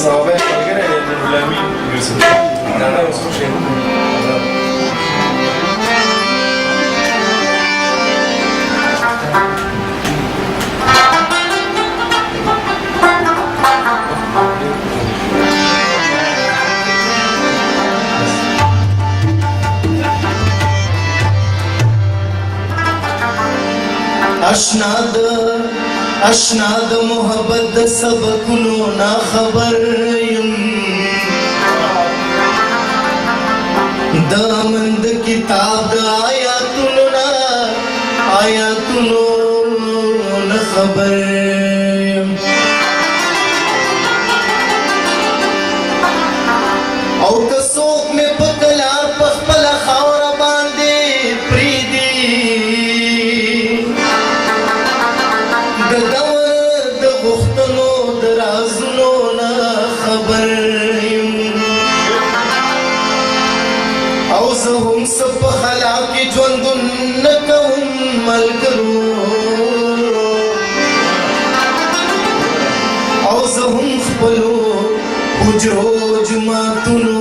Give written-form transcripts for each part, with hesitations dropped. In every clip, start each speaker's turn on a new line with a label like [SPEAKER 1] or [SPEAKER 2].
[SPEAKER 1] صوابع ملګری دی د غلامي یوسف دا نه اوس خو شعرونه اشنا د محبت د سبقونو نا خبر یم د مند کتاب د آیاتونو نا خبر یم او که څوک مې په کلار په خپله خاوره باندې پرېږدي د غوښتنو د رازونو نه خبر یم او زه هم څه په خلا کې ژوندون نه کوم ملګرو او زه هم خپلو حجرو جماعتونو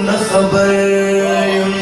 [SPEAKER 1] نه خبر یم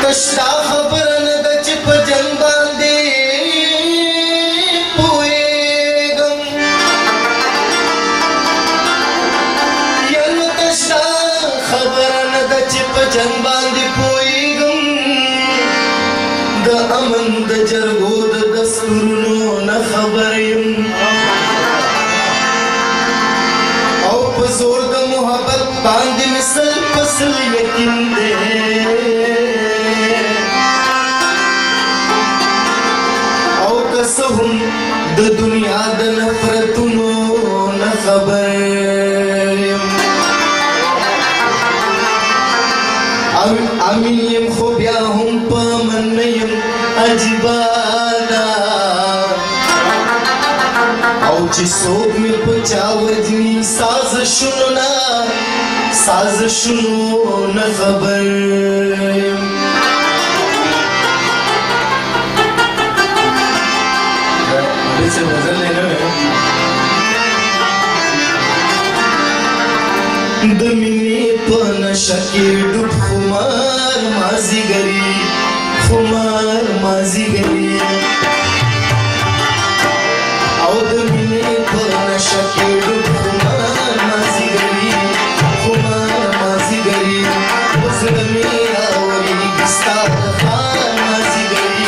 [SPEAKER 1] تش دا خبره نه ده چې په جنګ باندې پوهېږم یا نو تش دا خبره نه ده چې په جنګ باندې پوهېږم د امن د جرګو د دستورونو نه خبر یم او په زور د محبت باندې مثل فصل یقین دی هم د دنیا د نفرتونو نه خبر یم امین یم خو بیا هم په من نه یم عجیبه ده او چې څوک مې په چا وژني سازشونو نه خبر یم से वजन लेने में दमिनी पन शकीर डूब खुमार माजी गरी आओ दमिनी पन शकीर डूब खुमार माजी गरी बस दमीरा वरी किस्ता दखार माजी गरी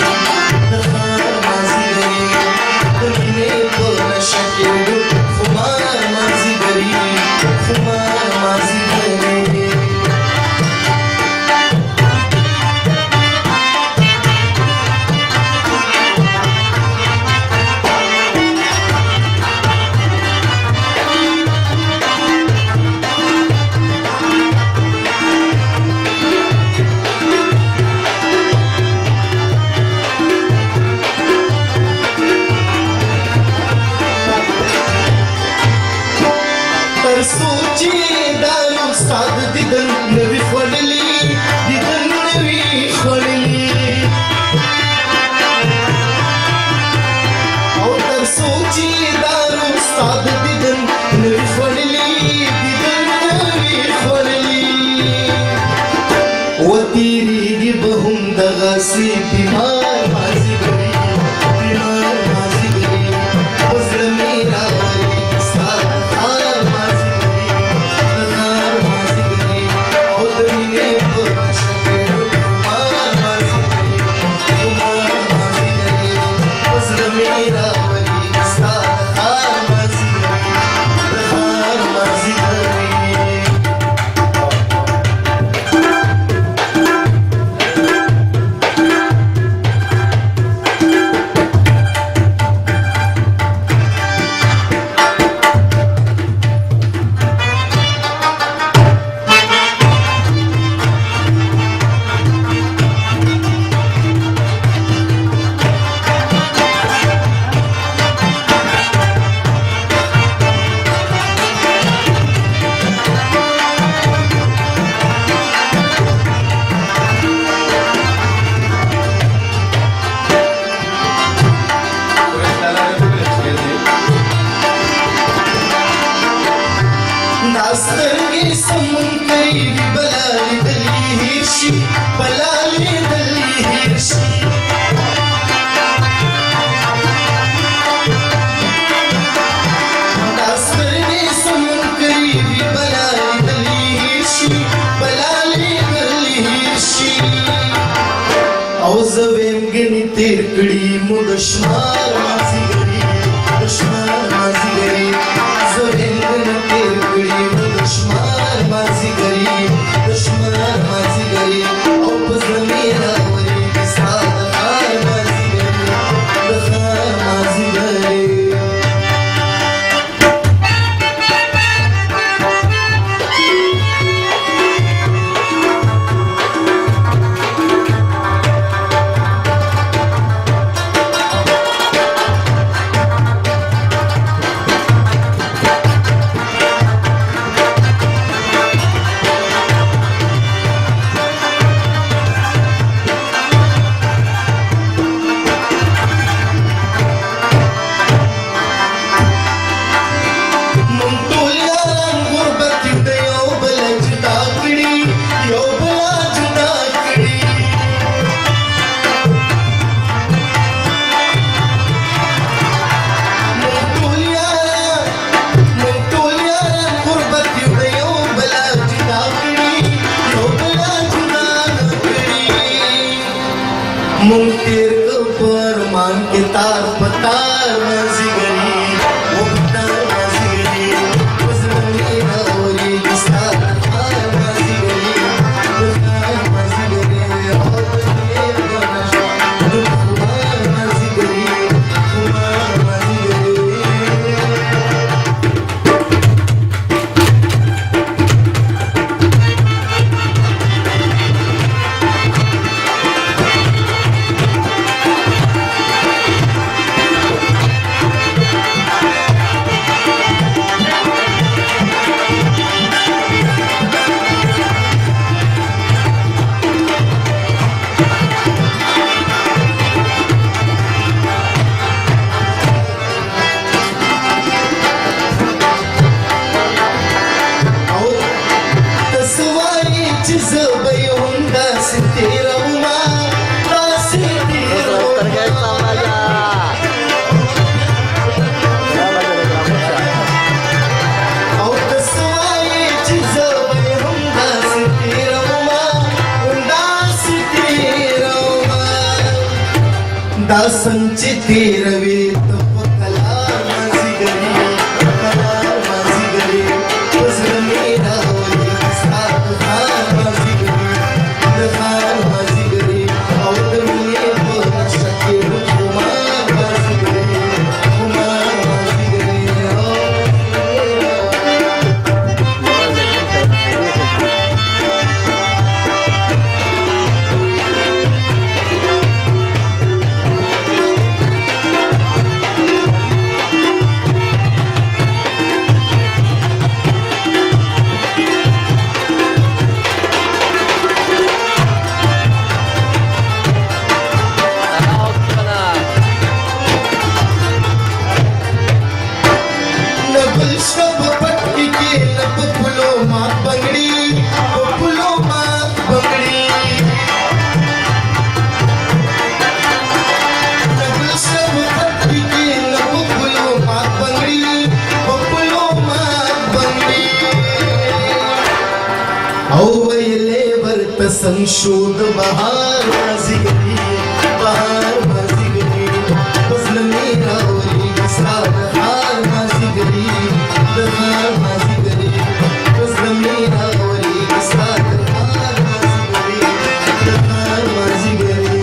[SPEAKER 1] तेरकडी मुदशमार माझी गरी दशमार माझी गरी जवेंगन तेरकडी मुदशमार माझी गरी दशमार माझी गरी औपजमीरावरी सादहार माझी गरी दखार माझी गरी मुंगतीर पर मान के तार पतार माझी गरी मुक्तार माझी गरी उजळणी रावरी दिसतार तार माझी गरी उजळणार माझी गरी औपजमीर कुमार माझी गरी कुमार माझी गरी दासंची तेरवे तपकला माझी गरी कला माझी गरी उजळणी रावरी सादहार माझी गरी दखार माझी गरी औपजमीर कुमार माझी गरी कुमार माझी गरी संशोध बहार माझी गरी बहार माझी गरी उजळणी रावरी सादहार माझी गरी दखार माझी गरी उजळणी रावरी सादहार माझी गरी दखार माझी गरी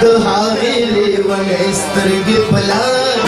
[SPEAKER 1] د هغې لیونۍ سترګې په لار